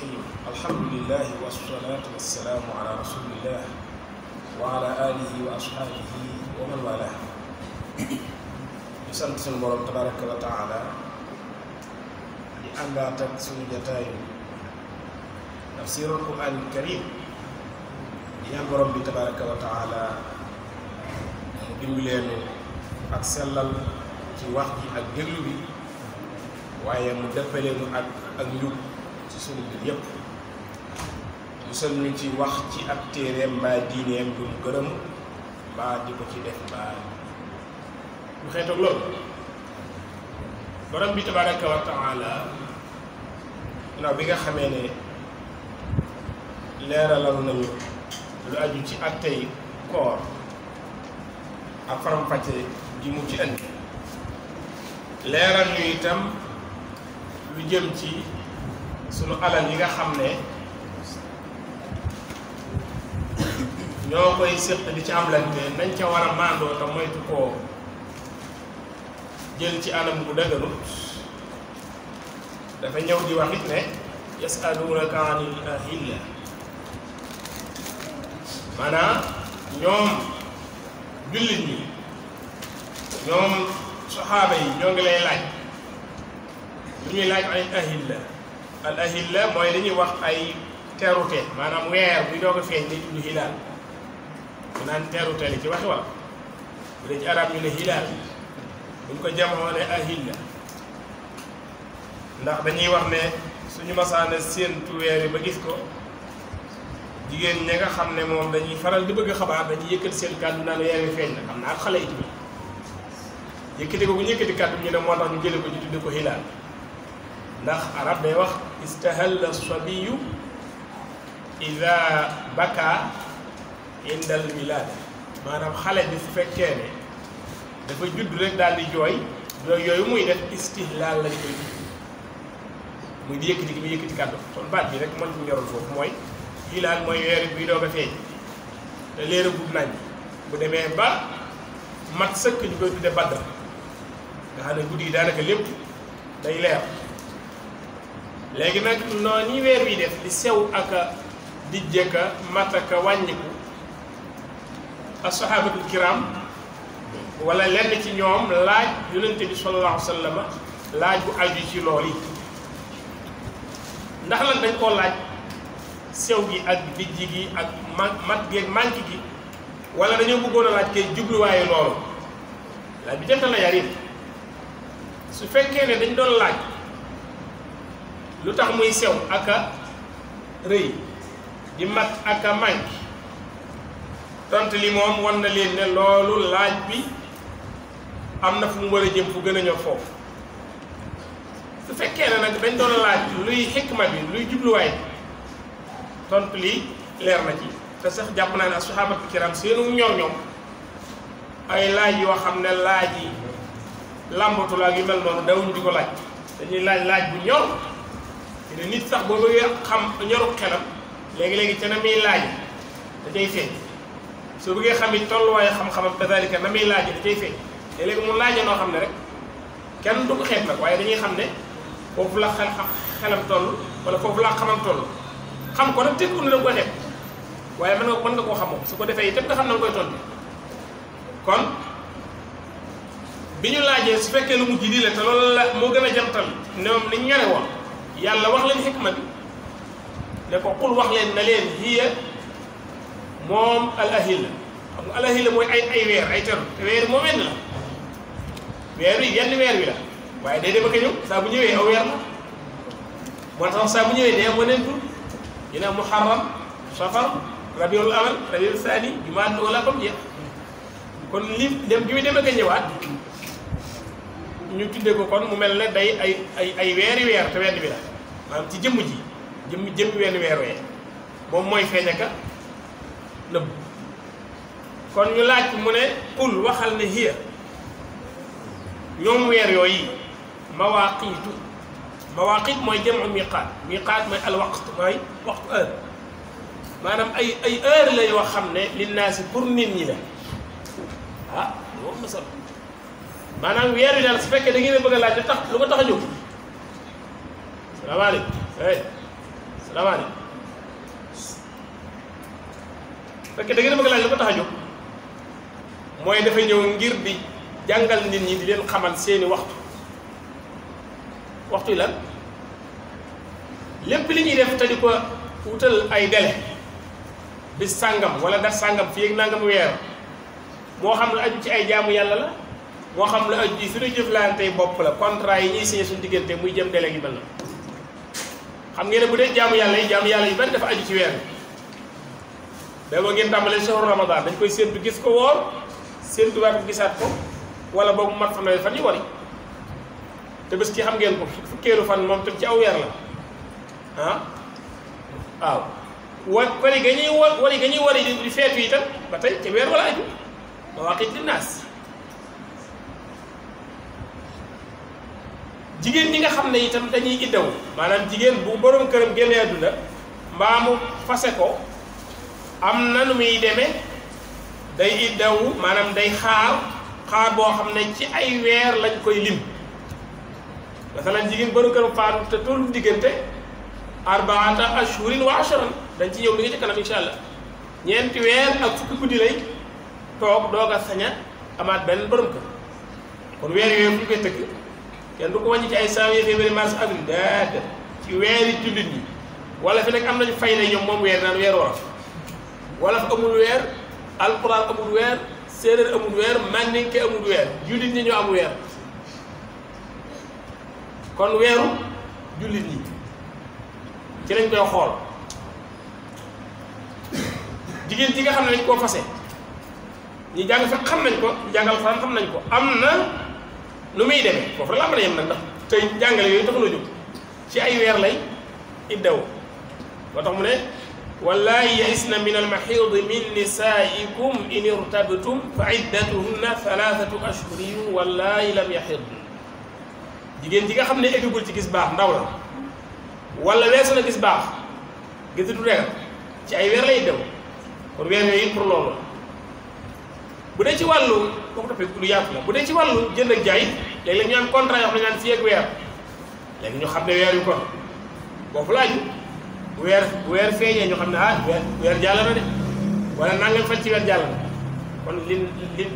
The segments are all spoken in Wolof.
الرحيم الحمد لله والصلاة والسلام على رسول الله وعلى آله وأصحابه ومن والاه sant sunu borom tabaraka wa taala di àndaat ak sunu jataayu tafsirul Qur'an al-Karim di ñaan borom bi tabaraka wa taala mu dimbileenu ak sellal ci wax ji ak déglu bi waaye mu dëppaleenu ak njub ci sunu mbir yépp musal ñu ci wax ci ab téereem mbaa diineem lu mu gërëm mbaa di ko ci def mbaa lu xeetoog loolu borom bi tabaraka wa taala naaw bi nga xamee ne leeralal nañu lu aju ci attey koor ak faram-fàcce gi mu ci andi leeral ñu itam lu jëm ci sunu alal yi nga xam ne ñoo koy séq di ci amlante nañ ca war a maandoo te moytu koo jël ci anam bu dëgërut dafa ñëw di wax it ne yasalunaka anil ahilla maanaam ñoom jullit ñi ñoom saxaaba yi ñoo ngi lay laaj lu ñuy laaj al ahilla mooy li ñuy wax ay terute maanaam weer bi doog a feeñ day tudd hilaal mu naan terute li ci waxi wala bu dee ci arab ñu ne hilaal buñ ko jamoo ne ahilla ndax dañuy wax ne suñu masaana séentu weer yi ba gis ko jigéen ñi nga xam ne moom dañuy faral di bëgg xabaar dañuy yëkkati seen kàddu naan weer wi feeñ na xam naa ak xale yi tamit yëkkati ko bu ñu yëkkati kàddu ñu ne moo tax ñu jële ko ñu tudde ko hilaal ndax arab day wax istahalla sabiyu ida baka indal wilaada maanaam xale bi su fekkee ne dafa judd rek daal di jooy yooyu muy def istihlaal lañ koy tudd muy di yëkkati gi muy yëkkati kàddu kon baat bi rek mën ci ñoroon foofu mooy hilaal mooy weer bi doog a feeñ te leer a gudd nañ bu demee ba mat sëkk ñu koy tudde badr nga xam ne guddi gi daanaka lépp day leer léegi nag noonu ñi weer wi def di sew ak a dijjeka mat ak a wàññiku as-sahabatul kiram wala lenn ci ñoom laaj yonente bi sallallahu alayhi wa sallam laaj bu aju ci lool yi ndax lan dañ koo laaj sew gi ak dijji gi ak mat gi ak manque gi wala dañoo bëggoon a laaj kay jubluwaayu loolu laaj bi jantal na yarim su fekkee ne dañ doon laaj lu tax muy sew ak a rëy di mat ak a manque tontu li moom wan na leen ne loolu laaj bi am na fu mu war a jëm fu gën a ñor foofu su fekkee ne nag dañ doon laaj luy xikma bi luy jubluwaay tontu li leer na ci te sax jàpp naa ne as-sahaabatu kiram seenu ñoom ay laaj yoo xam ne laaj yi làmbatu la ak yu mel noonu dawuñu di ko laaj dañuy laaj bu ñor te nit sax boo bëggee xam ñoru xelam léegi-léegi ca na muy laaj da cay feeñ soo bëggee xam it tolluwaayu xam-xamam kadalika na muy laaj da cay feeñ te léegi mu laajee noo xam ne rek kenn du ko xeeb nag waaye dañuy xam ne foofu la xelam toll wala foofu la xamam toll xam ko nag tekku ne da nga koy xeeb waaye mën nga koo xamoo su ko defee itam nga xam na nga koy tontu kon bi ñu laajee su fekkee lu mujj di la te loolu la moo gën a jantal ñoom ni ñare woon yàlla wax leen xikma bi ne ko xul wax leen na leen hiya moom al ahilla xam nga al ahilla mooy ay weer ay teru te weer moo wenn la weer wi yenn weer wi la waaye day dem ak a ñëw saa bu ñëwee aw weer la moo tax saa bu ñëwee day am waneen tur dina muharram safar rabiul awal rabiul saani jumaat wala comme jeex kon li dem gi muy dem ak a ñëwaat ñu tuddee ko kon mu mel ne day ay weeri weer te wenn bi la maanaam ci jëmm ji jëmmi wenn weer wee moom mooy feeñ aka nëbb kon ñu laaj mu ne qul waxal ne hiya ñoom weer yooyu mawaqit mooy jamu miqaat mooy alwaqt mooy waxtu heure maanaam ay heure la yoo xam ne linnaasi pour nit ñi la loolu masal maanaam weer wi daal su fekkee da ngeen a bëgg a laaj lu ko tax a jóg salaamaaleykum salaamaaleykum parce que da ngeen bëgg laaj lu ko tax a jóg mooy dafa ñëw ngir di jàngal nit ñi di leen xamal seeni waxtu yi lan lépp li ñuy def te di ko wutal ay délai bis sàngam wala dat sàngam fii ak nangam weer moo xam la aju ci ay jaamu yàlla la moo xam la aju ci suñu jëflante bopp la contrat yi ñuy signé suñu diggante muy jëm délai gi mel na xam ngeen ne bu dee jaamu yàlla yu bari dafa aju ci weer bi boo ngeen tàmbalee shahru ramadan dañ koy séentu gis ko woor séentuwaat ko gisaat ko wala boobu mat fanweeri fan yu wari te bés ki xam ngeen ko fukkeelu fan moom tam ci aw weer la waaw wari ga ñuy wari di feetu itam ba tey ci weer wala aju mawaaqiit linnaas jigéen ñi nga xam ne itam dañuy iddawu maanaam jigéen bu borom këram génnee àdduna mbaa mu fase ko am na nu muy demee day iddawu maanaam day xaar boo xam ne ci ay weer lañ koy lim masalan jigéen borom këram faatu te tollu diggante arbaata ashhurin wa ashran dañ ci ñëw li nga ci kanam insha allah ñeenti weer ak fukki guddi lay toog doog a sañ a amaat benn borom kër kon weer yooyu fu ñu koy tëgg kenn du ko wàññi ci ay janvier février mars avril déedéet ci weeri jullit ñi wala fi nag am nañu fay ne ñoom moom weer naan weer wolof wolof amul weer alxuraan amul weer séeréer amul weer mandinke amul weer jullit ñi ñoo am weer kon weeru jullit ñi ci lañ koy xool jigéen ji nga xam ne dañ koo fase ñi jàng fekk xam nañ ko ñi jàngal Alxuraan xam nañ ko am na nu muy demee foofu rek la mën a yem nag ndax tey jàngale yooyu tax na jóg ci ay weer lay iddaw moo tax mu ne wallaahi yaisna min almaxiidi min nisaikum in irtabtum fa iddatuhunna thalathatu ashhurin wallaahi lam yaxid jigéen ji nga xam ne eggagul ci gis baax ndaw la wala weesu na gis baax gisatu reer ci ay weer lay iddaw kon weer yooyu pour loolu bu dee ci wàllu boo ko toppee lu yaatu la bu dee ci wàllu jënd ak jaay léeg-léeg ñu am contrat yoo xam ne naan fii ak weer léegi ñu xam ne weer yu kon boofu laaju bu weer feeñee ñu xam ne weer jàll na de wala nangam fan ci weer jàll na kon li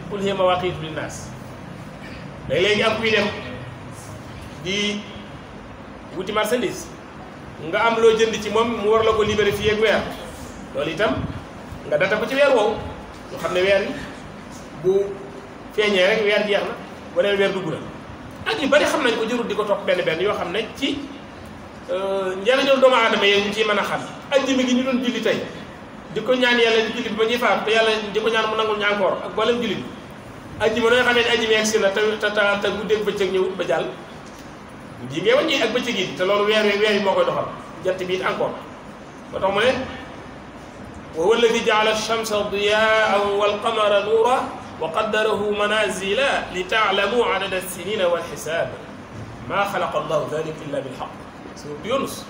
qul hiya mawaaqiitu linnaas léegi am kuy dem di wuti marchandise nga am loo jënd ci moom mu war la ko libéré fii ak weer loolu itam nga data ko ci weer woowu ñu xam ne weer yi bu feeñee rek weer jeex na wala weer dugg na ak yu bari xam nañ ko jërul di ko topp benn yoo xam ne ci njëriñul doomu aadama yi ñu ciy mën a xam ajjuma gi ñu doon julli tey di ko ñaan yàlla di julli bi ba ñuy faatu te yàlla di ko ñaan mu nangul ñu encore ak boolem julli bi ajjuma noo xamee ne ajjuma yegg si na te guddeeg bëccëg ñëw ba jàll guddi ngay wàññi ak bëccëg yi te loolu weer yi moo koy doxal jant bi it encore moo tax mu ne wa huwa alladi jaala ash-shamsa diyaa'an wal qamara nuuran wa qaddarahu manazila li ta'lamu adada as-sinina wal hisaab maa xalaqa allahu dhalika illa bil haqq suurat Yunus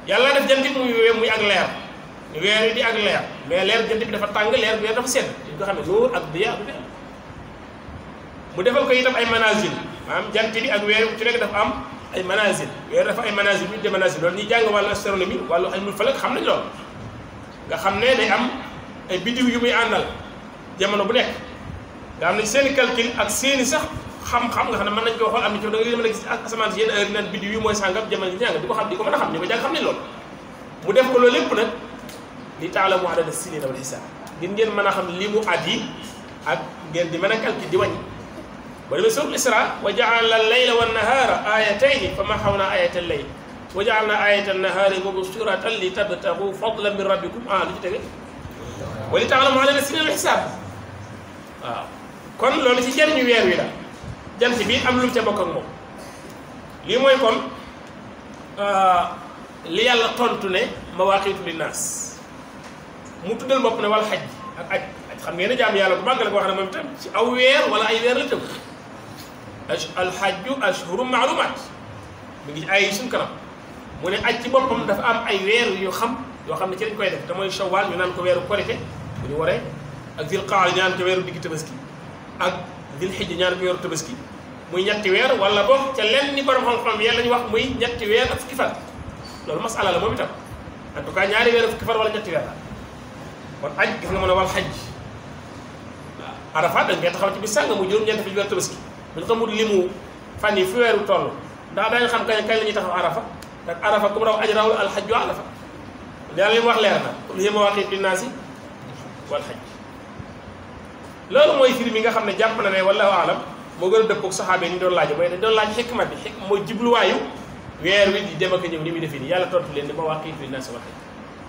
yàlla def jant bi muy ak leer weer yi di ak leer mais leer jant bi dafa tàng leer weer dafa sedd dañ ko xam ne nuur ak diyaa du benn mu defal ko itam ay manazil maanaam jant bi ak weer bu ci nekk dafa am ay manazil weer dafa ay manazil bu ñu de manazil loolu ñuy jàng wàllu astronomie wàllu ilmul falak xam nañ loolu nga xam ne day am ay biddiw yu muy àndal jamono bu nekk nga xam ne seeni calcul ak seeni sax xam-xam nga xam ne mën nañ koo xool am na ci da nga mën a gis asamaan si yenn heure yi naan biddiw yi mooy sàngam jamono ji jàng di ko xam di ko mën a xam ñu ko jàng xam ne loolu mu def ko loolu lépp nag li ta'lamu adada sinina wal hisaab ngeen mën a xam li mu at yi ak ngeen di mën a calcul di wàññi ba demee suuratul Isra wa ja'alna al-layla wan-nahaara aayatayni fa mahhawnaa aayata al-layl wa ja'alnaa aayata an-nahaari mubsiratan li tabtaghuu fadlan min rabbikum lu ci tege wa li ta'lamu adada sinina wal hisaab waaw kon loolu ci njëriñu weer wi la jant bi am lu mu ca bokk ak moom lii mooy kon li yàlla tontu ne mawaaqiitu linnaas mu tuddal bopp ne wal xaj ak aj xam ngeen ne jaam yàlla bu màgg la ko wax ne moom itam ci aw weer wala ay weer la tëb alxajju ashhurum maalumaat mu ngi ay suñ kanam mu ne aj ci boppam dafa am ay weer yu xam yoo xam ne ci lañ koy def te mooy shawwal ñu naan ko weeru korite bu ñu waree ak zil qaada ñu naan ko weeru diggi tabaski ak zil xijja ñu naan ko weeru tabaski muy ñetti weer wala boog ca lenn ni borom xam-xam yàlla ñu wax muy ñetti weer ak fukki fan loolu masala la moom itam en tout cas ñaari weer fukki fan wala ñetti weer kon aj gis nga mën a wal xaj waaw Arafat dañ koy taxaw ci bis sànga mu juróom-ñeent fi weer Tabaski buñ xamul limu fan yi fu weeru toll ndax dañu xam kañ la ñuy taxaw Arafa ndax Arafa ku mu raw aj raw alxajju Arafa yàlla li mu wax leer na qul hiya mawaaqiitu linnaasi wal xaj loolu mooy firi mi nga xam ne jàpp na ne wallahu alam moo gën a dëppoog saxaabe yi ñu doon laaj mooy dañ doon laaj xikma bi xikma mooy jubluwaayu weer wi di dem ak ñëw ni muy defee nii yàlla tontu leen ne mawaaqiitu linnaasi wal xaj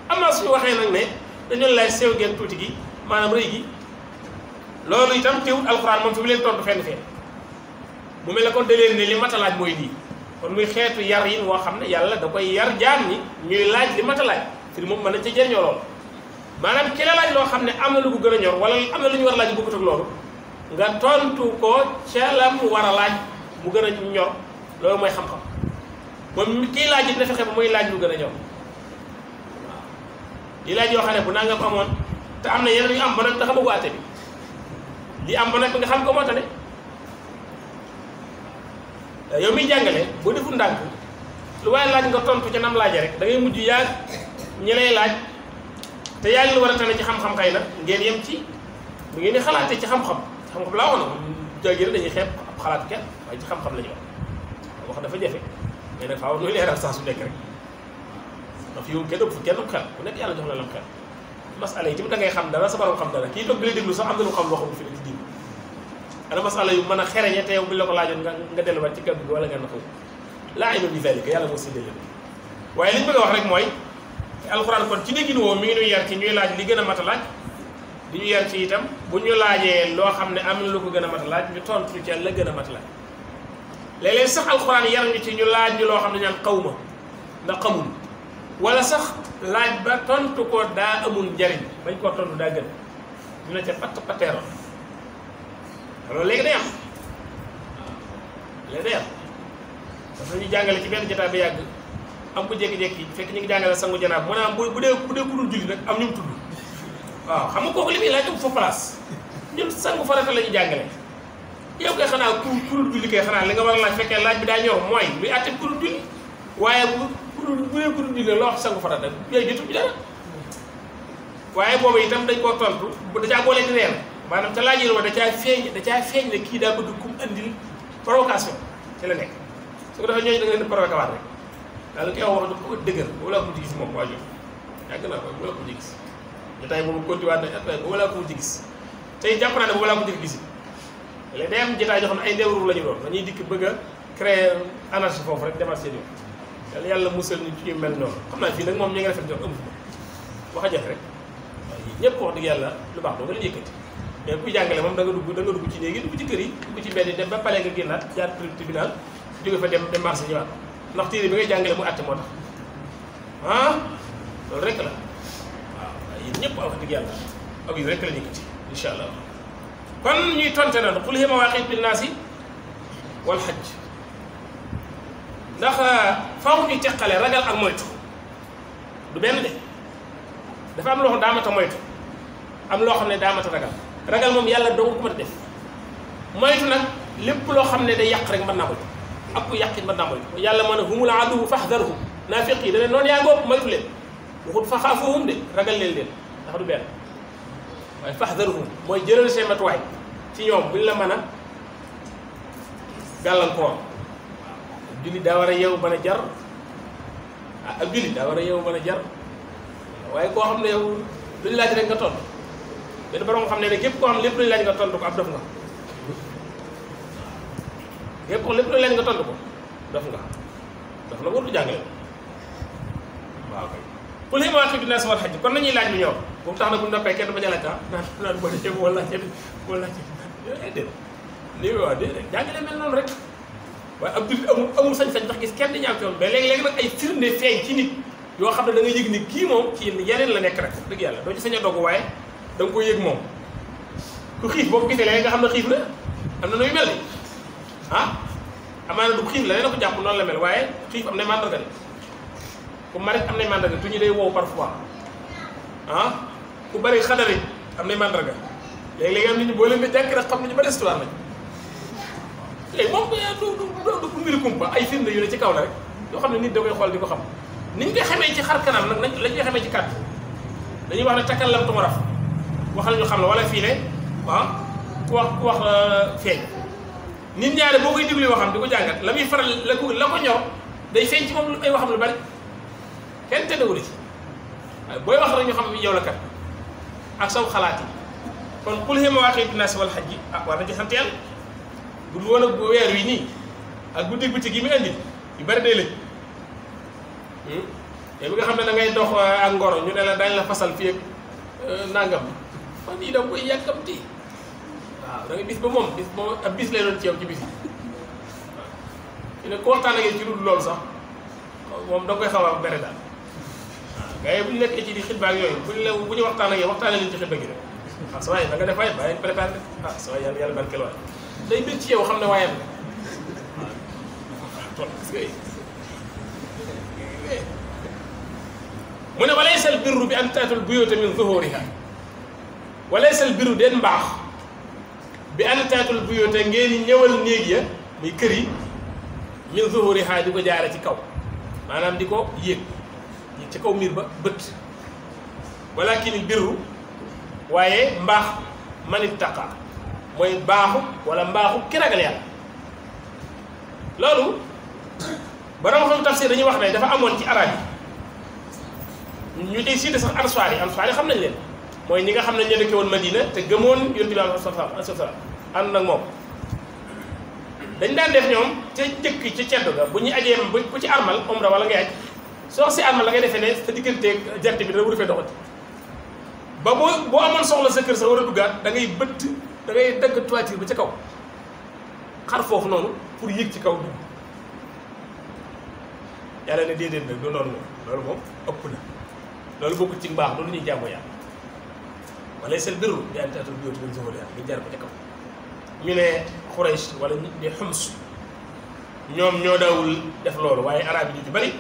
am naa suñu waxee nag ne dañu laaj sew geen tuuti gi maanaam rëy gi loolu itam teewul alxuraan moom fi mu leen tontu fenn fee mu mel ne kon da leen ne li mat a laaj mooy lii kon muy xeetu yar yi moo xam ne yàlla da koy yar jaam ñi ñuy laaj li mat a laaj firi moom mën nañ ca jëriñoo loolu maanaam ki la laaj loo xam ne am na lu ko gën a ñor wala am na lu ñu war a laaj bu bokkut ak loolu nga tontu ko ca la mu war a laaj mu gën a ñor loolu mooy xam-xam moom kii laaj it na fexe ba muy laaj lu gën a ñor waaw di laaj yoo xam ne bu nangam amoon te am na yeneen yu am ba nag te xamagu àtte bi li am ba nag nga xam ko moo tax ne yow miy jàngale boo deful ndànk lu waaye laaj nga tontu ca nam laaje rek da ngay mujj yaag ñi lay laaj te yaa ngi lu war a tane ci xam-xam kay nag ngeen yem ci bu ngeen di xalaatee ci xam-xam laa woon jagir dañuy xeeb ab xalaat kenn waaye ci xam-xam la ñu wax dafa jafe mais nag faaw nooy leeral saa su nekk rek ndax yow kenn ëpp kenn xel ku nekk yàlla jox la lam xel masala yi tamit da ngay xam dara sa borom xam dara kii toog bi lay déglu sax am na lu xam loo xam fi ne ci diin ana masala yu mën a xereñe te yow bi la ko laajoon nga delluwaat ci kàddu gi wala nga na ko laa ilma bi zalika yàlla moo séddale waaye li ñu bëgg a wax rek mooy alxuraan kon ci déggin woo mi ngi ñuy yar ci ñuy laaj li gën a mat a laaj di ñu yar ci itam bu ñu laajee loo xam ne am na lu ko gën a mat a laaj ñu tontu ci la gën a mat a laaj léeg-léeg sax alxuraan yar ñu ci ñu laaj ñu loo xam ne ñaan xaw ma ndax xamul wala sax laaj ba tontu ko daa amul njariñ bañ koo tontu daa gën ñu ne ca patt patteeroon loolu léegi day am léegi day am parce que ñu jàngale ci benn jotaay ba yàgg am ko jékki-jékki fekk ñu ngi jàngale sangu janaab mu ne am bu dee ku dul julli nag am ñu mu tudd waaw xam nga kooku li muy laaj am fa place ñun sangu farata la ñu jàngale yow kay xanaa ku dul julli kay xanaa li nga war a laaj fekkee laaj bi daa ñor mooy luy àtte ku dul julli waaye bu dee ku dul julli loo wax sangu farata yooyu jotul bi dara waaye boobu itam dañ koo tontu da caa boole di reer maanaam ca laaj yi da caa feeñ ne kii daa bëgg kum andil provocation ci la nekk su ko defee ñooñu da nga leen di provoqué waat rek daal koy wax dafa ko dëgër boobu laa ko mujj gis moom waa jooju yàgg naa ko boobu laa ko mujj gis jotaay boobu continué waat nañ at waaye boobu laa ko mujj gis tey jàpp naa ne boobu laa ko mujj gis léegi day am jotaay yoo xam ne ay ndewru la ñu doon dañuy dikk bëgg a créer anarchie foofu rek demal seen yoon yàlla musal ñu ci mel noonu xam naa fii nag moom ñu ngi rafet jox amu wax a jafe rek waaye ñëpp wax dëgg yàlla lu baax doo nga la yëkkati mais kuy jàngale moom da nga dugg ci néegi dugg ci kër yi dugg ci mbedd yi dem ba pale nga génnaat jaar tribunal jóge fa dem marché ñëwaat ndax téere bi ngay jàngale mu àtte moo tax loolu rek la waaw yéen ñëpp wax dëgg yàlla ak yu rek la yëkkati incha allah kon ñuy tonte na qul hiya mawaaqiitu linnaasi wal hajj ndax faaw ñu teqale ragal ak moytu du benn de dafa am loo xam daa mat a moytu am loo xam ne daa mat a ragal moom yàlla dong ko mat a def moytu nag lépp loo xam ne day yàq rek mën naa moytu ak ku yàqit mën naa moytu yàlla moo ne humul aduwwu fahdharhum naafiq yi da ne noonu yaa ngóob moytu leen waxut fa xaafuhum de ragal leen ndax du benn waaye fahdharhum mooy jëlal seen matuwaay ci ñoom buñ la mën a gàllankoor jullit daa war a yeewu mën a jar ab jullit daa war a yeewu mën a jar waaye koo xam ne yow lu ñu laaj rek nga tontu benn borom xam ne képp koo xam lépp lu ñu laaj nga tontu ko ab dof nga képp ko lépp lu ñu laaj nga tontu ko dof nga dof la warut jàngale waaw kay qul hiya mawaaqiitu linnaasi wal hajj kon nañuy laaj lu ñor bu mu tax na bu ñu noppee kenn du bañ a laaj naan boo dee boo laajte déedéet lii waaw déedéet jàngale mel noonu rek waaye ab jullit amul sañ-sañ ndax gis kenn di ñaaw ci woon mais léegi-léegi nag ay firnde feeñ ci nit yoo xam ne da nga yëg ni kii moom ci yeneen la nekk rek dëgg yàlla doo ci sañ a dogg waaye da nga koy yëg moom ku xiif boo ko gisee léegi nga xam ne xiif la am na nuy mel ni amaana du xiif la nee na ko jàpp noonu la mel waaye xiif am nay màndarga de ku ma rek am nay màndarga tuñu day wow parfois ku bari xadari am nay màndarga léegi-léegi am nit ñi boo leen di jàkk rek xam nañu ba histoire lañ léegi moom du mbiri kumpa ay firnde yu ne ci kaw la rek yoo xam ne nit da koy xool di ko xam ni ñu koy xamee ci xar kanam nag lañ koy xamee ci kàddu dañuy wax ne takallamtu raf waxal ñu xam la wala fii ne ku wax feeñ nit ñaare boo koy déglu waxam di ko jàngat la muy faral la ko ñor day feeñ ci moom ay waxam lu bari kenn tëddewul ci waaye booy wax rek ñu xam yow la kat ak saw xalaat yi kon qul hiya mawaaqiitu naas wal hajji war na ci sant yàlla bu dul woon ak weer wi nii ak guddi bëccëg gi mu indi yu bari day lëj te bi nga xam ne da ngay dox ak ngoro ñu ne la dañ la fasal fii ak nangam fan yii da nga koy yàkkamti waaw da nga bis ba moom ab bis lay doon ci yow ci bis yi waaw ne ku waxtaan ak ci lu dul loolu sax moom da nga koy xaw a bere daal waaw gars yi bu ñu nekkee ci di xitba ak yooyu bu ñu waxtaan ak yow waxtaanee leen ci xitba gi rek waaw sa waay da nga def waay bàyyi préparé ah sa waay yàlla barkeel waay day bëgg ci yow xam ne waayam la waaw tool gis nga mu ne walaysa al birru bi an taatul buyuuta min zuhuriha walaysa al birru den mbaax bi an taatul buyuuta ngeen ñëwal néeg ya muy kër yi min zuhuriha di ko jaare ci kaw maanaam di ko yéeg ci kaw miir ba bët walakin al birru waaye mbaax man ittaqa mooy baaxu wala mbaaxu ki ragal yàlla loolu borom xam tafsir dañuy wax ne dafa amoon ci arab yi ñu tey siite sax ansaar yi xam nañ leen mooy ñi nga xam ne ñoo dëkke woon Madina te gëmoon yonent bi sallallahu alayhi wa sallam ànd nag moom dañ daan def ñoom ca jëkk ca ceddo ga bu ñu ajee bu ci armal umra wala ngay aj soo si armal la ngay defee ne sa digganteeg jant bi dana wuru fee doxati ba boo amoon soxla sa kër sax war a duggaat da ngay bëtt da ngay dagg toiture ba ca kaw xar foofu noonu pour yéeg ci kaw dugg yàlla ne déedéet nag du noonu moom loolu moom ëpp na loolu bokkul ci mbaax loolu ñuy jàmmoo yàlla wala seen birru bi an taatul buyuuta min zuhuriha ñu jaar ko ca kaw ñu ne Quraysh wala ñu ne Xums ñoom ñoo daawul def loolu waaye arab yi ñu ci bari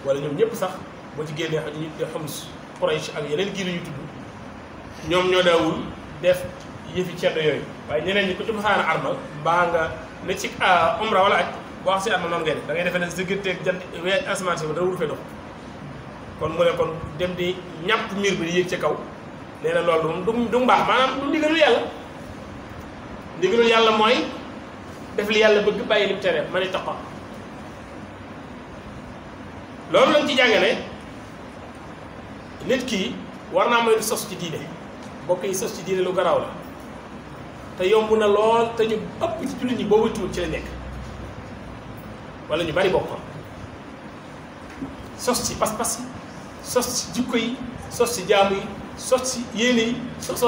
wala ñoom ñëpp sax boo ci génnee xam ñu ne Xums Quraysh ak yeneen giir yu tudd ñoom ñoo daawul def yëfi ceddo yooyu waaye ñeneen ñi ku ci masaana armal mbaa nga ne ci umra wala aj boo wax si armal noonu ngay def da ngay defee ne sa digganteeg jant asamaan si ba dara wuru fee dox kon mu ne kon dem di ñàpp miir bi di yéeg ca kaw nee na loolu moom du mbaax maanaam du ndigalul yàlla ndigalul yàlla mooy def li yàlla bëgg bàyyi lim tere man ittaqa loolu lañ ci jànge ne nit ki war naa mooy sos ci diine bokk yi sos ci diine lu garaaw la te yomb na lool te ñu ëpp ci jullit ñi boobu tuut ci la nekk wala ñu bari bokkoon sos ci pas-pas yi sos ci jikko yi sos ci jaamu yi sos ci yéene yi sos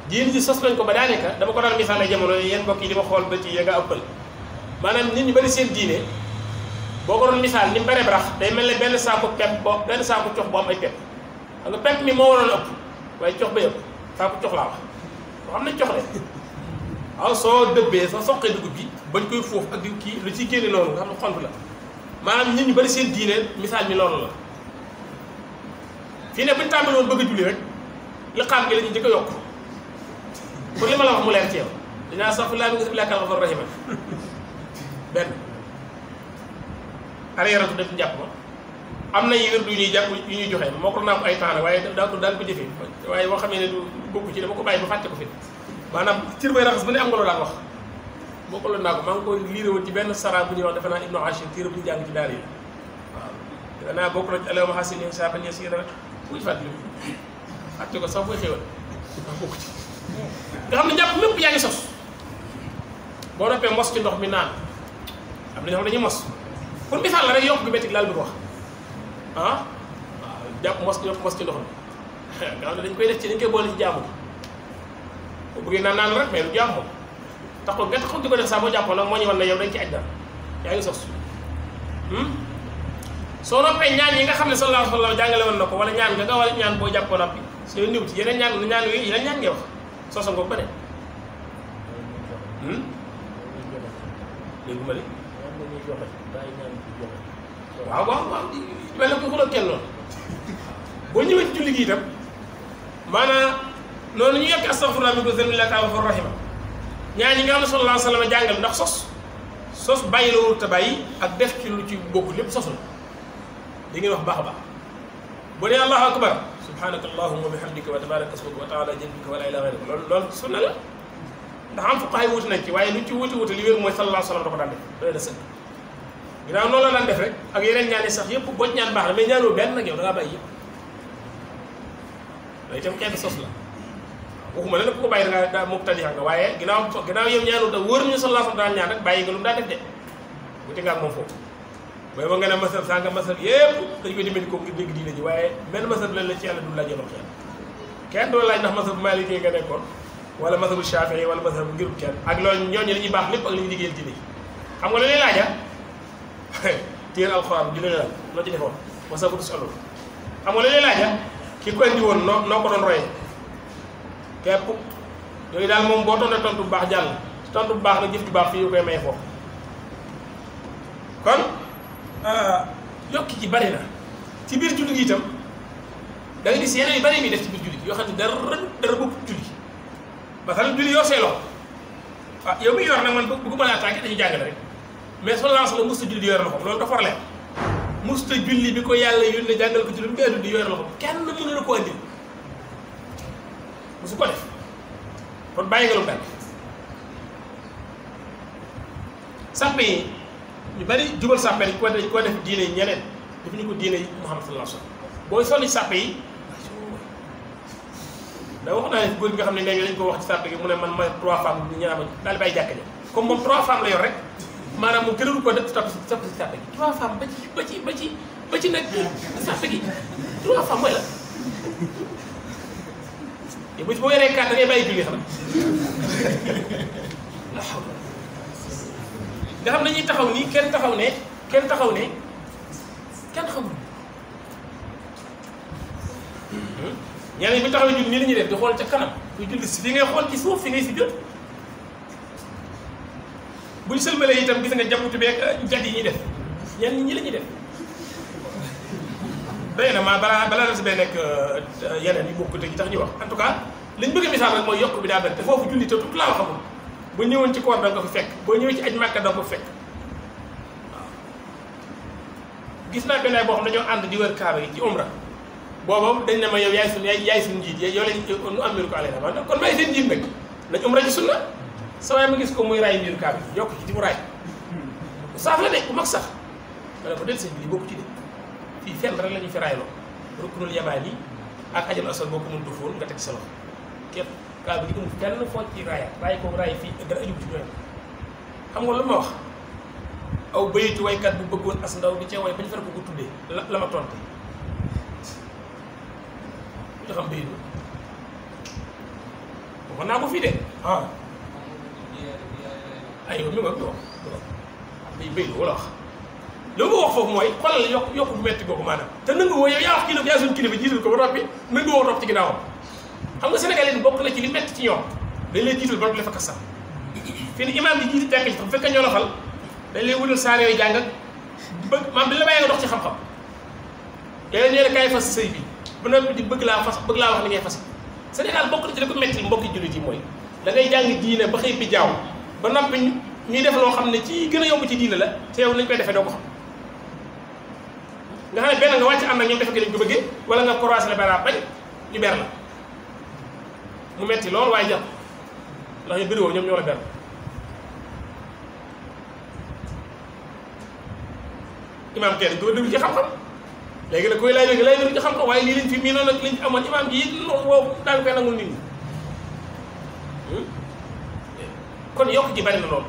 diine ji sos nañ ko ba daanaka dama ko daan misaal ay jamono yéen mbokk yi di ma xool ba ci ya nga ëppal maanaam nit ñu bari seen diine boo ko doon misaal ni mu bare barax day mel ne benn saako pepp benn saako cox bu am ay pepp xam nga pepp mi moo waroon ëpp waaye cox ba yëpp saako cox laa wax boo xam ne cox de waaw soo dëbbee soo soqee dugub bi bañ koy foofu ak di kii lu ciy génne noonu nga xam ne xont la maanaam nit ñu bari seen diine misaal mi loolu la fii ne buñu tàmbali woon bëgg a julli rek liqaam gi la ñu njëkk a yokk pour li ma la wax mu leer ci yow dinaa sax laa bi nga sib laakal xafar rahima benn arrière def njàpp ma am na yi wér du ñuy jàpp yu ñuy joxe moo ko naa ko ay temps waaye daan ko jëfee waaye boo xamee ne du bokku ci dama ko bàyyi ba fàtte ko fi maanaam cër bay raxas bu ne am nga loo daan wax boo ko loon naa ko maa ngi koy liire woon ci benn sara bu ñuy wax defe naa Ibnu Ashir téere bu ñu jàng ci daara yi waaw defe naa bokk na ci alama xasin saaban yasiira rek buñu fàttali fàtte ko sax booy xéwal wax bokku ci nga xam ne njàpp mépp yaa ngi sos boo noppee mos ci ndox mi naan am na ñoo xam dañuy mos pour misaal la rek yokk bi métti laal bi wax waaw jàpp mos ci ndox mi nga xam ne dañ koy def ci dañ koy boole ci jaamu bu bëggee naan rek mais du jaam moom tax ko nga taxaw di ko def saa boo jàppoon nag moo ñu wan ne yow dañ ci aj dara yaa ngi sos soo noppee ñaan yi nga xam ne sallallahu alayhi wa sallam jàngale woon na ko wala ñaan nga war a ñaan boo jàppoo noppi soo ñëw ci yeneen ñaan yooyu yeneen ñaan ngay wax sosa ngoog ba ne déggu ma de waaw mel na ko xuloo kenn noonu boo ñëwee ci julli gi itam maanaam noonu ñu yokk astaghfirullah mi ko zembillaa kaa wafar rahima ñaan yi nga xam ne sallallahu alayhi wa sallam jàngal ndax sos bàyyi la wut a bàyyi ak def ci lu ci bokk lépp sos la di ngeen wax baax a baax boo nee allahu akbar subhanaka allahumma wa bihamdika wa tabaraka ismuka wa taala jadduka wa la ilaha illa loolu sunna la ndax am fuqaha yi wuti nañ ci waaye lu ci wuti li wér mooy sallallahu alayhi wa sallam da ko daan def doy na sëkk ginnaaw noonu la daan def rek ak yeneen ñaan yi sax yëpp boo ñaan baax na mais ñaanoo benn nag yow da ngaa bàyyi yëpp loolu itam kenn sos la waxuma la nag ku ko bàyyi da ngaa daa mubtadi nga waaye ginnaaw yow ñaanu da wóor ñu sallallahu alayhi wa sallam daan ñaan rek bàyyi nga lu mu daa def de wuti nga ak moom foofu mooy ba nga ne masal saa nga masal yëpp dañu koy dimbali ko ngir dégg diine ji waaye benn masal la ci yàlla du laaj yomal xel kenn doo laaj ndax masal bu Maliki nga nekkoon wala masabu Shafii wala masabu ngirub kenn ak loolu ñooñu li ñuy baax lépp ak li ñuy liggéeyal diine ji xam nga lu lay laaja téer alxuraan di la laaj loo ci defoon masabu du solo xam nga lu lay laaja ki ko indi woon noo ko doon royee képp yooyu daal moom boo tontee tontu bu baax jàll tontu bu baax nag jëf ju baax fii yu koy may foofu kon yokki ci bari na ci biir julli gi itam da nga gis yeneen yu bari mi def ci biir julli gi yoo xam ne dara bëgg julli parce que julli yor say loxo yow mi yor nag man bëgguma laa tànke dañuy jàngale rek mais sallallahu alayhi wa sallam musta julli di yor loxo loolu dafa war leen musta julli bi ko yàlla yónnee jàngal ko julli bi ngay dund di yor loxo kenn mënu la ko andil musu ko def kon bàyyi nga lu mu sàppe yi ñu bari jubal sàppe yi ko def diine yi ñeneen daf ñu ko diine yi Muhammad sallallahu alayhi wa sallam booy sonni sàppe yi da wax naa ne góor gi nga xam ne léegi dañ ko wax ci sàppe gi mu ne man ma 3 femmes ñu ñaama daal di bàyyi jàkka ja comme moom 3 femmes la yor rek maanaam moom gënalu ko def topp si sàppe gi 3 femmes ba ci nag sàppe gi 3 femmes mooy la te bu boo yoree carte da ngay bàyyi julli xam nga xam dañuy taxaw nii kenn taxaw ne kenn xamul ñeneen bi taxaw julli nii la ñuy def di xool ca kanam kuy julli si fi ngay xool ci suuf fi ngay si jot buñ sëlmalee itam gis nga jàpputu beeg jat yi ñuy def ñenn ñi la ñuy def doy na maa balaa la si bay nekk yeneen yi bokkute yi tax ñu wax en tout cas liñ bëgg misaal rek mooy yokk bi daa bëri te foofu julli te tout laa waxamul boo ñëwoon ci koor da nga ko fi fekk boo ñëwee ci aj Màkka da nga ko fekk waaw gis naa benn boo xam dañoo ànd di wër kaaba yi ci umra boobu dañ ne ma yow yaay suñu njiit yow lañ nu am miru ko ale na kon may seen njiit nag nañ umra ci sunna sa waay ma gis ko muy raay miru kaaba yi yokk ci di mu raay saaf la de ku mag sax ma ne ko del seen bi li bokku ci de fii fenn rek la ñu fi raayloo ruknul yamaani ak ajal asal boo ko mën dufoon nga teg sa loxo képp kaaba gi amul fenn foo ci raay ko raay fii dara aju ci ñoom xam nga lu ma wax aw bayitu waykat bu bëggoon as ndaw di ca way bañ far ko tuddee la ma tonte nga xam bayit waxoon naa ko fii de aywa mi nga wax bayit wala wax li ma wax foofu mooy xoolal yokk bu metti googu maanaam te nangu woo yow yaa wax kilifa yaa suñu kilifa jiital ko ba noppi nangu woo topp ci ginnaawam xam nga Sénégalais yi bokk na ci li metti ci ñoom dañ lay jiital ba noppi la fa kasam fii ni imaam bi jiiti jàkk ci bu fekkee ñoo la fal dañ lay wutal saar yooyu jàng ak bëgg maam dañ la bàyyi nga dox ci xam-xam léeg-léeg ñu ne kaay fas sëy bi ba noppi di bëgg laa wax ni ngay fas Sénégal bokk na ci li ko metti mbokki jullit yi mooy da ngay jàng diine ba xëy bi jaaw ba noppi ñuy def loo xam ne ci gën a yomb ci diine la te yow nañ koy defee doo ko xam nga xam ne benn nga wàcc ànd ak ñoom defe lañ ko bëggee wala nga croiser la bara bañ ñu ber la mu metti loolu waaye jàpp ndax ñu bëri woo ñoom ñoo la ber imaam kenn doo déglu ci xam-xam léegi nag koy lay léegi lay déglu ci xam-xam waaye lii lañ fi mii noonu nag liñ fi amoon imaam ji it woo daan koy nangul nit ñi kon yokk ci bari na loolu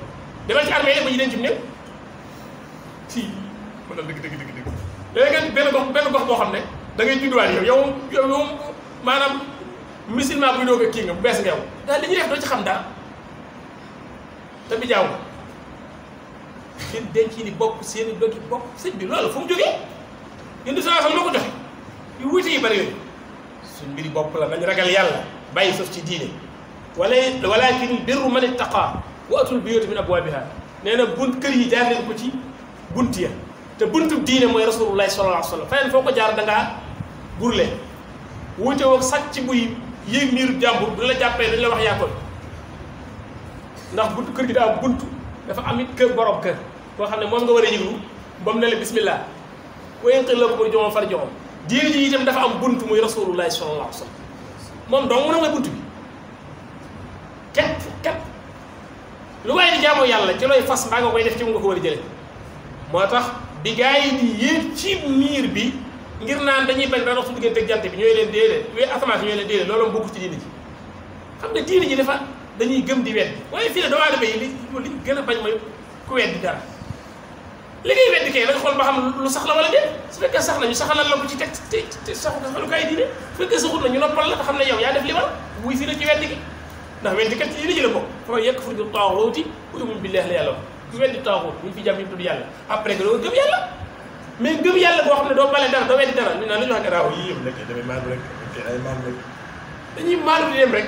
demal ci armée yi ba ñu denc néew si mën na dëgg léegi benn gox boo xam ne da ngay judduwaat yow maanaam musulman buy doog a kii nga bu bees nga yow daal li ñuy def doo ci xam dara te bi jaaw nga seen denc ni bokk seen i dogi bokk sëñ bi loolu fu mu jógee yéen di sax moo ko joxe yu wuute yi bari yooyu suñ mbiri bopp la nañ ragal yàlla bàyyi sof ci diine walakin birru man ittaqa wa atul buyuuta min abwaabiha nee na bunt kër yi jaar leen ko ci bunt ya te buntu diine mooy rasulullahi sallallahu alayhi wa sallam feneen foo ko jaar da ngaa burle wuute woog sàcc buy yéeg miiru jàmbur bu la jàppee dañ la wax yaa koy ndax buntu kër gi daa am buntu dafa am it kër borom kër boo xam ne moom nga war a yëglu ba mu ne la bismillah wayen xëy la ko muy joxoon far joxoon diine ji itam dafa am bunt muy rasulullahi sallallahu alayhi wa sallam moom dong mu ne mooy bunt bi képp lu waaye di jaamoo yàlla ci looy fas mbaa nga koy def ci mu nga ko war a jële moo tax bi gars yi di yéeg ci miir bi ngir naan dañuy bañ da dox su diggante ak jant bi ñooy leen déedéet wee asamaan ñooy leen déedéet loolu bokku ci diine ji xam nga diine ji dafa dañuy gëm di weddi waaye fii ne doomu aadama yi li gën a bañ mooy ku weddi dara li ngay weddi kay dañ xool ba xam lu sax la wala déet su fekkee sax na ñu saxalal la ko ci teg te saxalukaay diine su fekkee saxut na ñu noppal la te xam ne yow yaa def li war wuy si la ci weddi gi ndax weddi kat ci diine ji la bokk fa man yakfur bi taaxuuti wa yu'min billaahi la yàlla wax ku weddi taaxuut ñu fi jàmm ñu tudd yàlla après que doo gëm yàlla mais gëm yàlla boo xam ne doo bale dara doo weddi dara ñu naan la ñu wax ne raaw yii yëpp nekk damay maanu rek ay maanu rek dañuy maanu di dem rek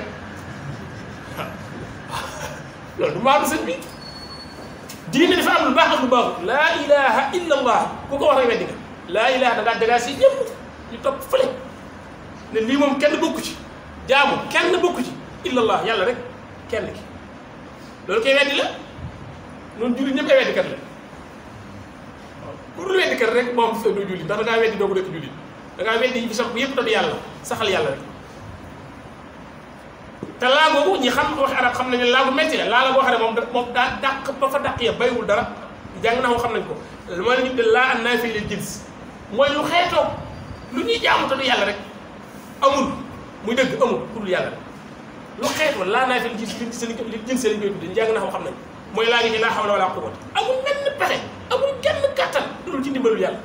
loolu du maanu sëñ bi diine dafa am lu baax ak lu baaxul laa ilaha illa allah ku ko wax rek weddi nga laa ilaha da ngaa si ñëpp ñu topp fële ne lii moom kenn bokku ci jaamu kenn bokku ci illa allah yàlla rek kenn ki loolu koy weddi la noonu jullit ñëpp ay weddikat la waaw pour lu weddikat rek moom sa doo jullit ndax da ngaa weddi doo ko nekk jullit da ngaa weddi yi fi sax yëpp doon yàlla saxal yàlla rek te laa googu ñi xam waxi arab xam nañu laa gu metti la laa la boo xam ne moom daa dàq ba fa dàq ya bayiwul dara jàng naa xam nañ ko moo la ñu de laa an naafi lil jins mooy lu xeetoog lu ñuy jaamu te du yàlla rek amul muy dëgg amul ku dul yàlla rek lu xeetoo laa naafi lil jins li jins lañ koy tudde jàng naa xam nañ mooy laa ngi ci laa hawla wala quwwata amul benn pexe amul kenn kattan dul ci ndimbalul yàlla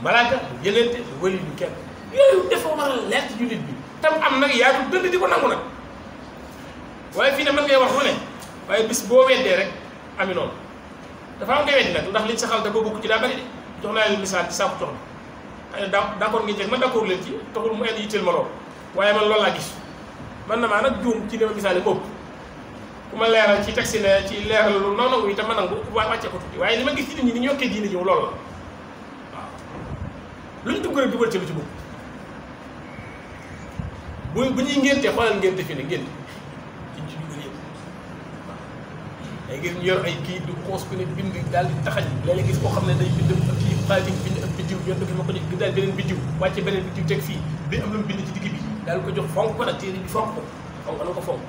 malaaka du yëlante du wali du kenn yooyu dafa war a leer ci jullit bi tam am nag yaatu dënd di ko nangu nag waaye fii ne mën ngay wax lu ne waaye bis boo weddee rek ami noonu dafa am ngay weddi nag ndax liñ saxal te boo bokk ci daa bari de jox naa leen misaal ci saaku jox na xëy na d'accord ngeen jeg man d'accord leen ci taxul mu indi yitteel ma lool waaye man loolu laa gis man na maa nag juum ci ne ma misaale moom ku ma leeral ci taxi ne ci leeral lu naw nangu itam ma nangu wàcce ko tuuti waaye li ma gis ci nit ñi ni ñu yokkee diine ji loolu la waaw luñ dugg rek dugal ci lu ci bokk bu ñuy ngénte xoolal ngénte fi ne ngénte ci dugal yëpp waaw day gis ñu yor ay kii du xoos ku ne bind daal di taxañ léeg-léeg gis koo xam ne day bind kii xaatim bind ak biddiw yoon dëgg ma ko jox daal beneen biddiw wàcce beneen biddiw teg fii bi am lu mu bind ci digg bi daal ko jox fonk ko nag téere bi fonk ko fonk na ko fonk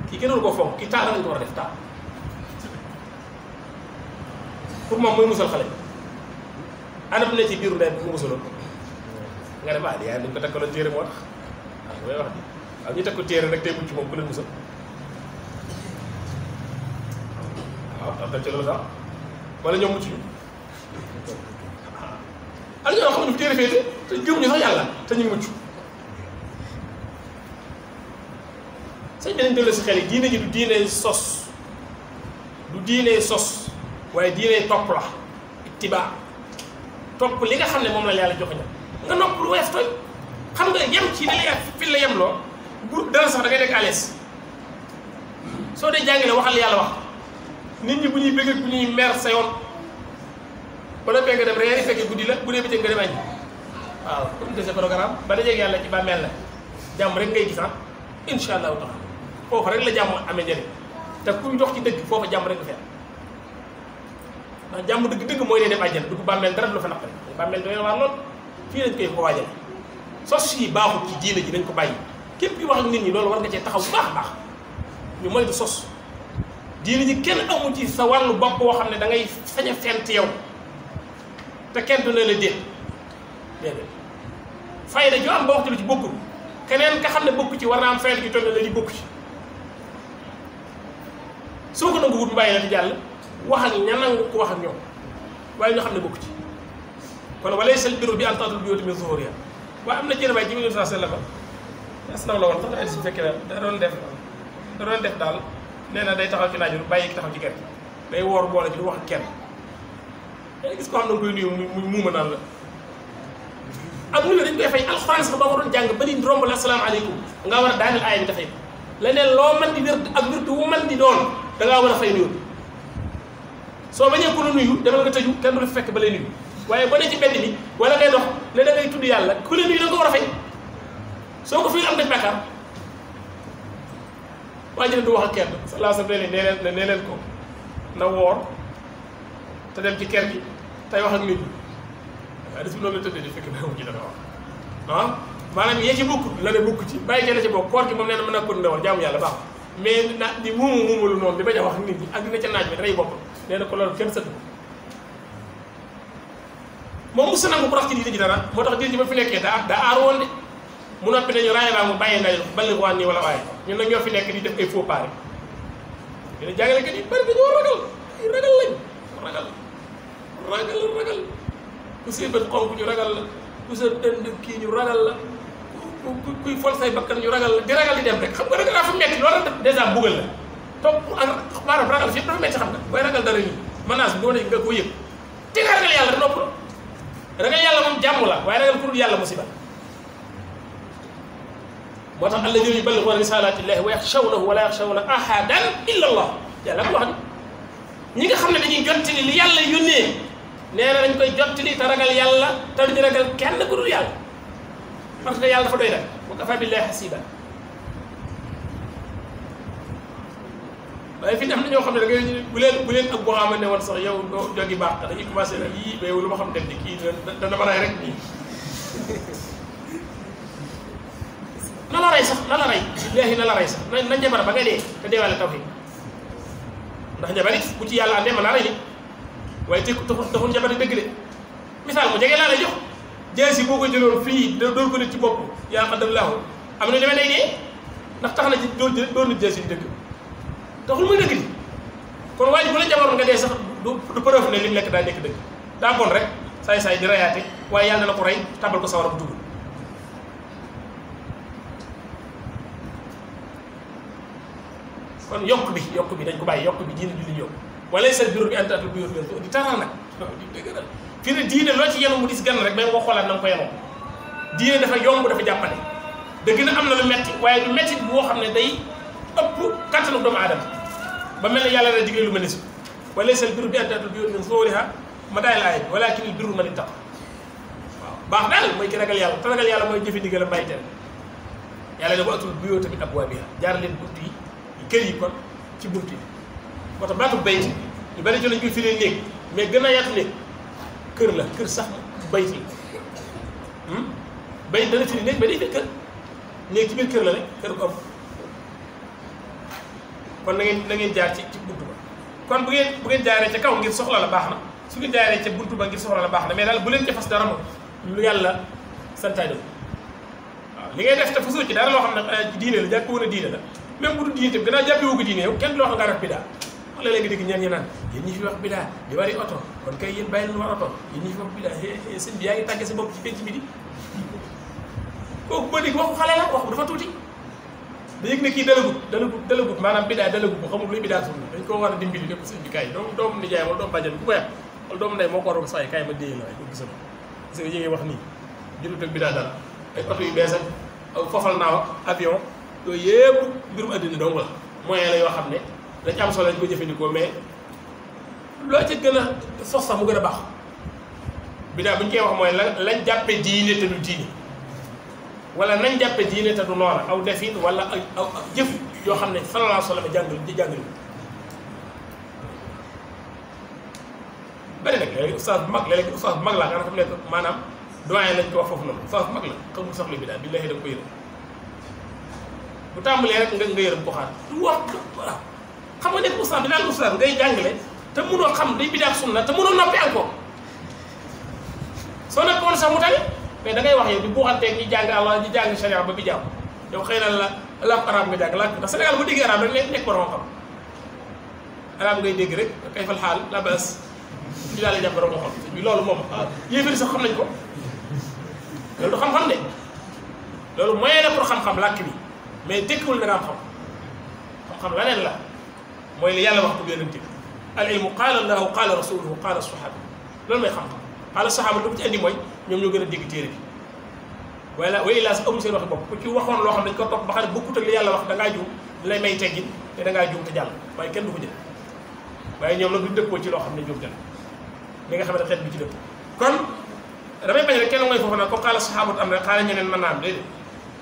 kii kenn waru koo fonk kii taal lañ ko war a def taal pour moom mooy musal xale ana bu ne ci biiru ndey bi mu musaloon nga ne maa di yaay dañ ko takkaloon téere moo tax waaw may wax di waaw ñu teg ko téere rek tey mucc moom ku leen musal waaw am na ci loolu sax wala ñoom mucc ñu am ñoo xam ne fu téere féete te gëmuñu sax yàlla te ñu mucc sañ bi nañ dellu si xel yi diine ji du diine sos du diine sos waaye diine topp la ittiba topp li nga xam ne moom la yàlla joxe nga nopp lu weef tooy xam nga yem ci li la fi la yem loo bu dara sax da ngay nekk à l'aise soo dee jàngale waxal yàlla wax nit ñi bu ñuy bëgg bu ñuy mer sa yoon wala fekk nga dem reer yi fekkee guddi la bu dee bëccëg nga dem añ waaw comme de ce programme ba dajeeg yàlla ci bàmmeel la jàmm rek ngay gis incha allahu taala foofu rek la jàmm amee njëriñ te kuy dox ci dëgg foofa jàmm rek nga fekk ndax jàmm dëgg-dëgg mooy dee dem àjjana dugg bàmmeel dara du la fa naqari bàmmeel doy na waar lool fii lañ koy ko waajal sos yi baaxul ci diine ji dañ ko bàyyi képp ki wax ak nit ñi loolu war nga cee taxaw bu baax a baax ñu moytu sos diine ji kenn amu ci sa wàllu bopp boo xam ne da ngay sañ a fent yow te kenn du ne la déet déedéet fayda ju am ba waxtu lu ci bokkul keneen ka xam ne bokk ci war naa am fayda ju toll ne la li bokk ci soo ko nangu wut mbàyyi la di jàll wax ak ña nangu ko wax ak ñoom waaye ñoo xam ne bokk ci kon walaysa al-birru bi an ta'tul buyuuta min zuhuriha waaye am na jërë waay ji bi sa la asnaw la woon sax na si fekkee da doon def daal nee na day taxaw ci naaj bi bàyyi ki taxaw ci kër day woor boole ci du wax ak kenn day gis ko xam ne nga koy nuyu muy muuma naan la ak nu dañ koy fay alxuraan sax ba ko doon jàng ba di romb la asalaamaaleykum nga war a daaneel aaya bi dafay leneen loo mën di wér ak wértu wu mën di doon da ngaa war a fay nuyu soo bañee ko la nuyu demal nga tëju kenn du la fekk ba lay nuyu waaye boo nee ci mbedd mi wala ngay dox ne da ngay tudd yàlla ku la nuyu da nga ko war a fay soo ko fi am def bàkkaar waa ji ne du wax ak kenn sallallahu alayhi wa sallam nee leen ko na woor te dem ci kër gi tey wax ak nit ñi waaye des bi noonu la tëddee di fekk na wu ci dana wax ah maanaam yee ci bokk la ne bokk ci bàyyi ca la ci bokk koor gi moom nee na mën naa ko ndawal jaamu yàlla baax mais na di muumulu noonu di bañ a wax nit ñi ak dina ca naaj bi rey bopp nee na ko loolu kenn sëdd moom mos nangu ko rax ci diine ji dara moo tax diine ji ba fi nekkee daa aar woon de mu noppi nañu raaya baa mu bàyyee ndaje balli waan nii wala waaye ñun nag ñoo fi nekk di def ay faux pas rek yéen jàngalekat yi bari dañoo ragal ay ragal lañ ragal ku see bët xonk ñu ragal la ku sa dënd kii ñu ragal la kuy fol say bakkan ñu ragal la di ragal di dem rek xam nga ragal daa fa metti loolu dèjà buggal la topp ak maanaam ragal fi yëpp dafa metti xam nga booy ragal dara nii menace bi doo ne nga ko yëg te nga ragal yàlla da nopp ragal yàlla moom jàmm la waaye ragal ku dul yàlla musiba moo tax alladina yuballighuuna risalatillahi wa yaxshawnahu wa la yaxshawna ahadan illa allah yàlla ko wax ni ñi nga xam ne dañuy jottali li yàlla yónnee nee na dañ koy jottali te ragal yàlla te duñu ragal kenn ku dul yàlla parce que yàlla dafa doy nag wa kafa billahi hasiba waaye fi am na ñoo xam ne da ngay bu leen ak boo xamante ne woon sax yow doo jogi baax dañuy commencé nag yii ba yow lu ma xam dem di kii dana ma rey rek nii na la rey sax na la rey billaahi na la rey sax na njabar ba nga dee te deewaale tawhid ndax njabar it bu ci yàlla andee mën naa rey nit waaye taxul njabar di dëgg de misaal mu jege laa lay jox jaasi boo ko jëloon fii dóor ko nit ci bopp yaa qaddallahu am na demee day dee ndax tax na ci dóor nit jaasi di dëgg taxul muy dëgg di kon waaye bu la jabaroon nga dee sax du preuve ne li mu nekk daa nekk dëgg daa bon rek saay-saay di reyaate waaye yàlla na ko rey tabal ko sawara bu dugg kon yokk bi dañ ko bàyyi yokk bi diine julli yokk wala seen bureau bi antatul bu yor di taral nag di dëgëral fii ne diine loo ci yenu mu dis gan rek may nga xoolaat na nga ko yenoo diine dafa yomb dafa jàppale dëgg na am na lu metti waaye du metti boo xam ne day ëpp kattanu doomu aadama ba mel ne yàlla na digle lu mel ni si wala seen bureau bi antatul bu yor min zuhuriha ma daay laay walaakinil birru man ittaqa waaw baax daal mooy ki ragal yàlla te ragal yàlla mooy jëfe ndigal bàyyi tere yàlla ne bu atul buyoo tamit abwaabiha jaar leen bunt yi kër yi kon ci bunt yi moo tax baatu bayt ñu bari ci lañ koy firee néeg mais gën a yaatu néeg kër la kër sax bayt yi bayt dana firi néeg ba day firi kër néeg ci biir kër la ne kër ko am kon na ngeen jaar ci buntu ba kon bu ngeen jaaree ca kaw ngir soxla la baax na su ngeen jaaree ca buntu ba ngir soxla la baax na mais daal bu leen ca fas dara moom lu yàlla santaane waaw li ngay def te fasoo ci dara loo xam ne diine la jàpp woon a diine la même bu dul diine tam gannaaw jàppee wu ko diine yow kenn loo xam nga def bidaa wax léeg-léeg nga dégg ñeen ñi naan yéen ñi fi wax bidaa di wari oto kon kay yéen bàyyi leen war oto yéen ñi fi wax bidaa sëñ bi yaa ngi tàgge sa bopp ci penc bi di kooku ba dégg waxu xale la wax bu dafa tuuti da yëg ne kii dalagut maanaam bidaa dalagut ko xamul luy bidaa sunna dañ ko war a dimbali ne ko sëñ bi kaay doomu nijaay wala doomu bàjjan ku ko yàq wala doomu ndey moo ko waroon saa yi kaay ma déye la waaye ko gisama parce que yi ngay wax nii jëlut ak bidaa dara ay oto yu bees ak fofal naaw avion yooyu yëpp mbirum addina dong la moyen la yoo xam ne dañ am solo lañ ko jëfandikoo mais loo ci gën a sos sax mu gën a baax bidaa bu ñu koy wax mooy lañ jàppe diine te du diine wala nañ jàppe diine te du noona aw defin wala aw jëf yoo xam ne sallallahu alayhi wa sallam jàngal bari nag léeg-léeg ustaas bu mag léeg-léeg ustaas bu mag laa nga xam ne maanaam doyen lañ ko wax foofu noonu ustaas bu mag la xamul sax lu bidaa billaahi da nga ko yërëm bu tàmbalee rek nga yërëm ko xaar du wax voilà xam nga nekk ustaas bi daal ustaas ngay jàngale te mënoo xam day bidaa sunna te mënoo noppi encore soo noppi woon sax mu tane mais da ngay wax yow di buuxanteeg ñi jàng Allah ñi jàng sharia ba bi jàmm yow xëy na la arab nga jàng laaj ndax Sénégal bu déggee arab rek nekk borom xam arab ngay dégg rek kay fal xaal la bas ñu daal di jàpp borom xam bi loolu moom yéefari sax xam nañ ko loolu du xam-xam de loolu moyen la pour xam-xam làkk bi mais tekkiwul da nga am xam-xam leneen la mooy li yàlla wax ko yonent bi al ilmu qaala allahu qaala rasuluhu qaala sahaba loolu mooy xam-xam qaala sahaba lu mu ci andi mooy ñoom ñoo gën a dégg téere bi wala way laa sax amul seen waxi bopp ku ci waxoon loo xam dañ ko topp ba xam ne bokkut ak li yàlla wax da ngaa juum lay may teggin te da ngaa juum te jàll waaye kenn du ko jël waaye ñoom nag duñ dëppoo ci loo xam ne juum te li nga xam ne xeet bi ci dëpp kon damay bañ rek kenn mooy foofu nag comme xaala saxaabatu am rek xaala ñeneen mën naa am déedéet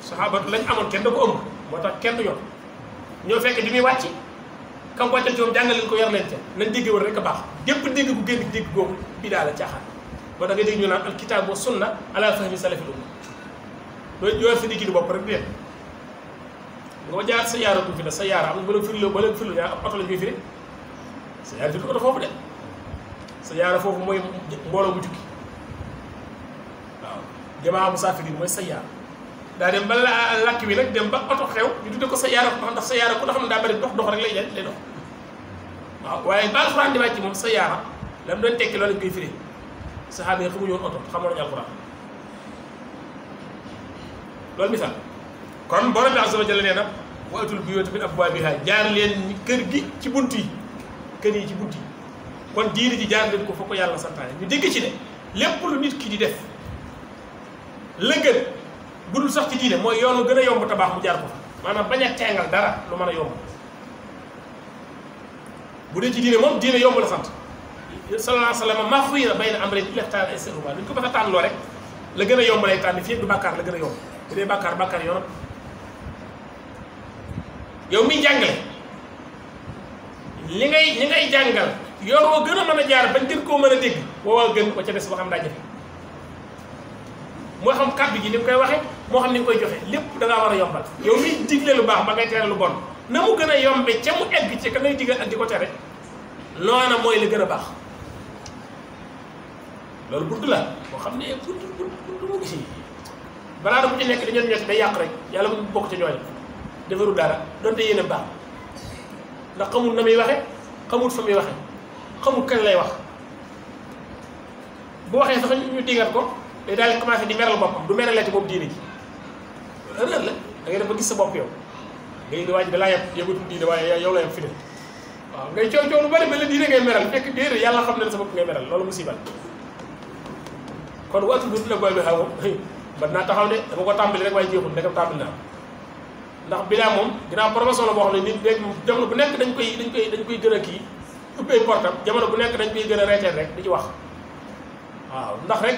saxaabatu lañ amoon kenn da ko ëmb moo tax kenn du yoon ñoo fekk bi muy wàcc kam wàccal ci moom jàngal leen ko yar leen ca nañ dégg war rek a baax gépp dégg gu génn dégg googu bidaa la caaxaan moo tax nga dégg ñu naan al kitaab wa sunna ala fahmi salafil umma loolu yor sa diggi di bopp rek di nga jaar sa yaara du fi ne sa yaara am na ba leen firloo ñaar ab oto lañ koy firi sa yaara firi oto foofu de sa yaara foofu mooy mbooloo bu jukki waaw jamaa musaafiriin mooy sa yaara daa dem ba làkk bi nag dem ba oto xew ñu tudde ko sa yaara ndax sa yaara ku da xam ne daa bëri dox rek lay dox waaw waaye ba alxuraan di wàcc moom sa yaara la mu doon tekki loolu lañ koy firi saxaaba yi xamuñu woon oto xamoon nañu alxuraan loolu misaal kon borom bi azza wa jalla nee na wa atul buyuuta min abwaabihaa jaar leen kër gi ci bunt yi kër yi ci bunt yi kon diine ji jaar leen ko fa ko yàlla santaane ñu dégg ci ne lépp lu nit ki di def la gën budul sax ci diine mooy yoonu gën a yomb tabax mu jaar ko fa maanaam bañ a teengal dara lu mën a yomb bu dee ci diine moom diine yomb la sant sallallahu alayhi wa sallam maa xuyyira bayna amrayni illaa ixtaara aysaruhumaa duñ ko mën a tànn loo rek la gën a yomb lay tànn fii du bàkkaar la gën a yomb bu dee bàkkaar yoonam yow miy jàngale li ngay jàngal yoon woo gën a mën a jaar bañ gën koo mën a dégg woowaa gën ko ca des boo xam daa jafe moo xam kàddu gi ni nga koy waxee moo xam ni nga koy joxe lépp da ngaa war a yombal yow miy digle lu baax ba ngay tere lu bon na mu gën a yombe ca mu egg ci ka ngay digal ak di ko tere loona mooy li gën a baax loolu bunt la boo xam ne bunt mu gis balaa da ku ci nekk dañoo ñetti day yàq rek yàlla mu bokk ca ñooñu defaru dara donte yéene baax ndax xamul na muy waxe xamul fa muy waxe xamul kañ lay wax bu waxee sax ñu dingat ko day daal di commencé di meral boppam du meraleeti boobu diine ji loolu erreur la da ngay def ba gis sa bopp yow ngay di waaj da laa yëgatul diine waaye yow la yem fi ne waaw ngay coow lu bari ba la diine ngay meral fekk déedéet yàlla xam ne sa bopp ngay meral loolu musiba kon watu bu la booy bi xaw man naa taxaw de dama ko tàmbali rek waaye jeexul ndekam tàmbali naa ndax bilaa moom ginnaaw promotion la boo xam ne nit léegi jamono bu nekk dañ koy gën a kii ubbi ay portam jamono bu nekk dañ koy gën a reeteen rek di ci wax waaw ndax rek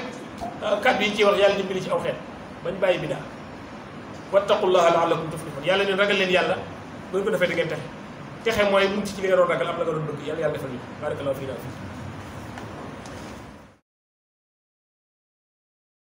kàddu yi ciy wax yàlla dimbali ci aw xeet bañ bàyyi bidaa wattaqullaha la'allakum tuflihun yàlla ne ragal leen yàlla bu ñu ko defee da ngeen texe mooy mucc ci li nga doon ragal am la nga doon bëgg yàlla defal ñu barakallahu fiina